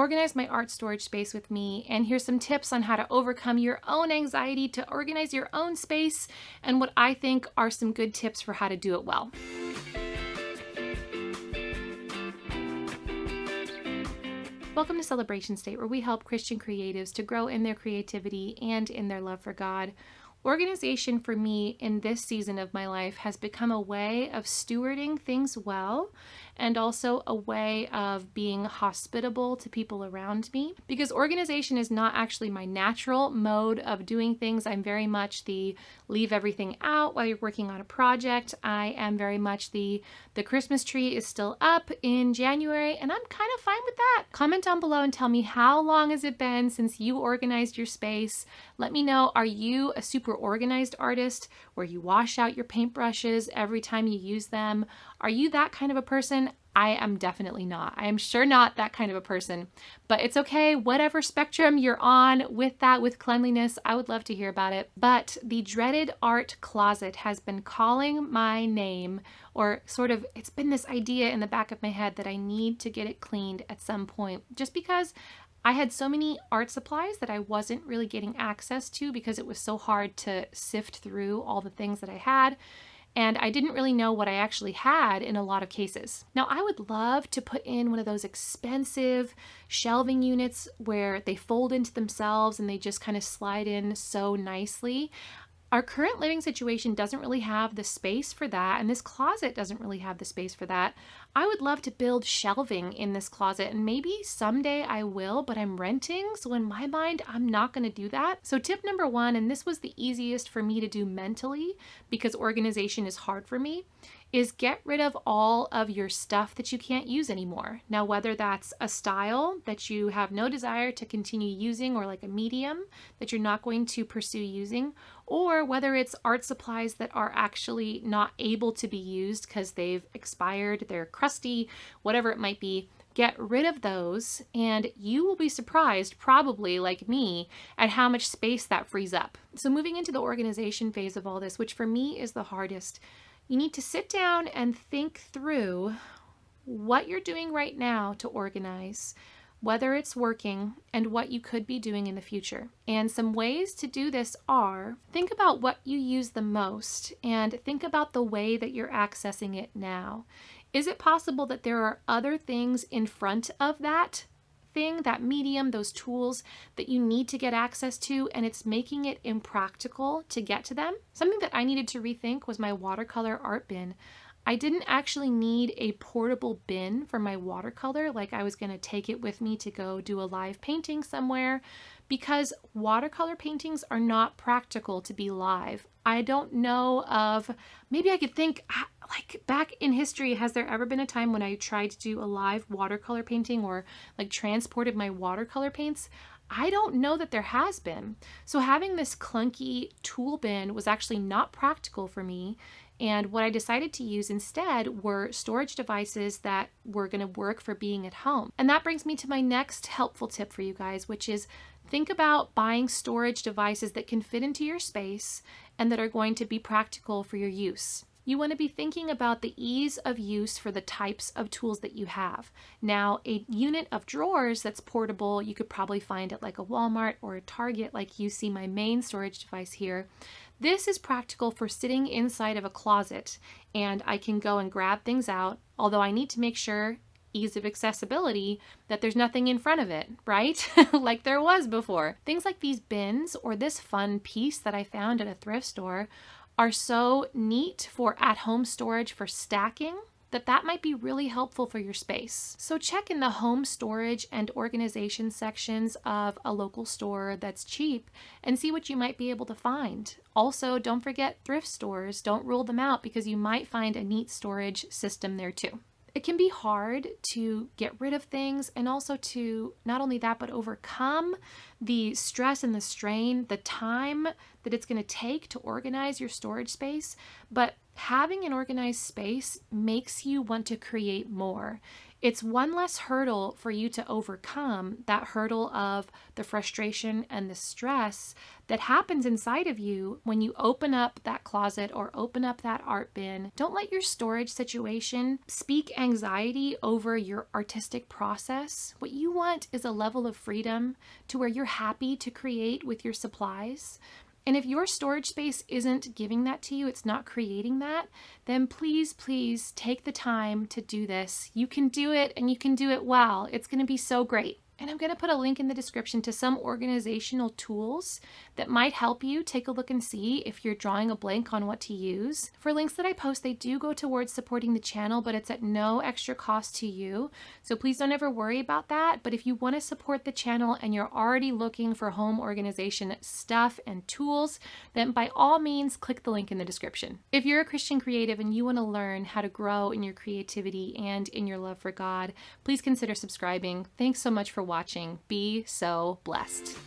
organize my art storage space with me, and here's some tips on how to overcome your own anxiety to organize your own space and what I think are some good tips for how to do it well. Welcome to Celebration State, where we help Christian creatives to grow in their creativity and in their love for God. Organization for me in this season of my life has become a way of stewarding things well, and also a way of being hospitable to people around me, because organization is not actually my natural mode of doing things. I'm very much the leave everything out while you're working on a project. I am very much the Christmas tree is still up in January, and I'm kind of fine with that. Comment down below and tell me, how long has it been since you organized your space? Let me know, are you a super organized artist where you wash out your paintbrushes every time you use them? Are you that kind of a person? I am definitely not. I am sure not that kind of a person, but it's okay. Whatever spectrum you're on with that, with cleanliness, I would love to hear about it. But the dreaded art closet has been calling my name, or sort of, it's been this idea in the back of my head that I need to get it cleaned at some point, just because I had so many art supplies that I wasn't really getting access to because it was so hard to sift through all the things that I had. And I didn't really know what I actually had in a lot of cases. Now, I would love to put in one of those expensive shelving units where they fold into themselves and they just kind of slide in so nicely. Our current living situation doesn't really have the space for that, and this closet doesn't really have the space for that. I would love to build shelving in this closet, and maybe someday I will, but I'm renting, so in my mind, I'm not going to do that. So tip number one, and this was the easiest for me to do mentally because organization is hard for me, is get rid of all of your stuff that you can't use anymore. Now, whether that's a style that you have no desire to continue using, or like a medium that you're not going to pursue using, or whether it's art supplies that are actually not able to be used because they've expired, they're crusty, whatever it might be, get rid of those, and you will be surprised, probably like me, at how much space that frees up. So moving into the organization phase of all this, which for me is the hardest, you need to sit down and think through what you're doing right now to organize, whether it's working, and what you could be doing in the future. And some ways to do this are, think about what you use the most and think about the way that you're accessing it now. Is it possible that there are other things in front of that thing, that medium, those tools that you need to get access to, and it's making it impractical to get to them? Something that I needed to rethink was my watercolor art bin. I didn't actually need a portable bin for my watercolor, like I was going to take it with me to go do a live painting somewhere, because watercolor paintings are not practical to be live. I don't know of, maybe I could think, like back in history, has there ever been a time when I tried to do a live watercolor painting or like transported my watercolor paints? I don't know that there has been. So having this clunky tool bin was actually not practical for me. And what I decided to use instead were storage devices that were going to work for being at home. And that brings me to my next helpful tip for you guys, which is think about buying storage devices that can fit into your space and that are going to be practical for your use. You want to be thinking about the ease of use for the types of tools that you have. Now, a unit of drawers that's portable, you could probably find at like a Walmart or a Target, like you see my main storage device here. This is practical for sitting inside of a closet, and I can go and grab things out, although I need to make sure, ease of accessibility, that there's nothing in front of it, right? Like there was before. Things like these bins or this fun piece that I found at a thrift store are so neat for at-home storage for stacking that might be really helpful for your space. So check in the home storage and organization sections of a local store that's cheap and see what you might be able to find. Also, don't forget thrift stores. Don't rule them out because you might find a neat storage system there too. It can be hard to get rid of things, and also to not only that, but overcome the stress and the strain, the time that it's going to take to organize your storage space. But having an organized space makes you want to create more. It's one less hurdle for you to overcome, that hurdle of the frustration and the stress that happens inside of you when you open up that closet or open up that art bin. Don't let your storage situation speak anxiety over your artistic process. What you want is a level of freedom to where you're happy to create with your supplies. And if your storage space isn't giving that to you, it's not creating that, then please, please take the time to do this. You can do it, and you can do it well. It's going to be so great. And I'm going to put a link in the description to some organizational tools that might help you. Take a look and see if you're drawing a blank on what to use. For links that I post, they do go towards supporting the channel, but it's at no extra cost to you. So please don't ever worry about that. But if you want to support the channel and you're already looking for home organization stuff and tools, then by all means, click the link in the description. If you're a Christian creative and you want to learn how to grow in your creativity and in your love for God, please consider subscribing. Thanks so much for watching. Be so blessed.